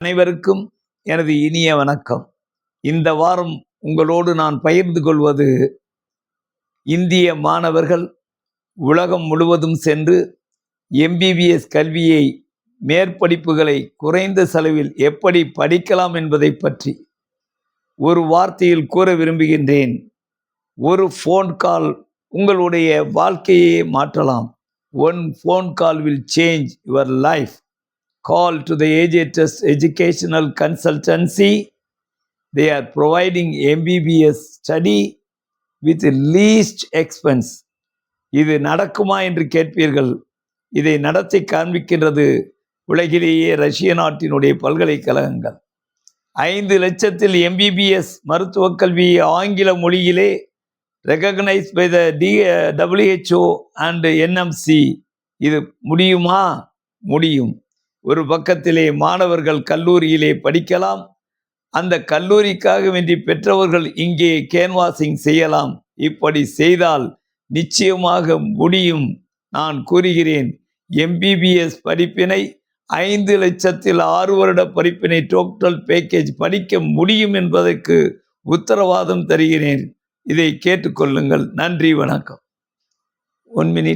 அனைவருக்கும் எனது இனிய வணக்கம். இந்த வாரம் உங்களோடு நான் பகிர்ந்து கொள்வது, இந்திய மாணவர்கள் உலகம் முழுவதும் சென்று MBBS கல்வியை, மேற்படிப்புகளை குறைந்த செலவில் எப்படி படிக்கலாம் என்பதை பற்றி ஒரு வார்த்தையில் கூற விரும்புகின்றேன். ஒரு ஃபோன் கால் உங்களுடைய வாழ்க்கையை மாற்றலாம். One phone call will change your life. Call to the AJTS Educational Consultancy. They are providing MBBS study with least expense. இது நடக்குமா என்று கேட்பீர்கள். இதை நடத்தி காண்பிக்கின்றது உலகிலேயே ரஷ்ய நாட்டினுடைய பல்கலைக்கழகங்கள். 5 லட்சத்தில் MBBS மருத்துவக் கல்வி ஆங்கில மொழியிலே recognized by the WHO and NMC. இது முடியுமா? முடியும். ஒரு பக்கத்திலே மாணவர்கள் கல்லூரியிலே படிக்கலாம். அந்த கல்லூரிக்காக வேண்டி பெற்றவர்கள் இங்கே கேன்வாசிங் செய்யலாம். இப்படி செய்தால் நிச்சயமாக முடியும். நான் கூறுகிறேன், MBBS படிப்பினை 5 லட்சத்தில் 6 வருட படிப்பினை டோட்டல் பேக்கேஜ் படிக்க முடியும் என்பதற்கு உத்தரவாதம் தருகிறேன். இதை கேட்டுக்கொள்ளுங்கள். நன்றி, வணக்கம். 1 minute.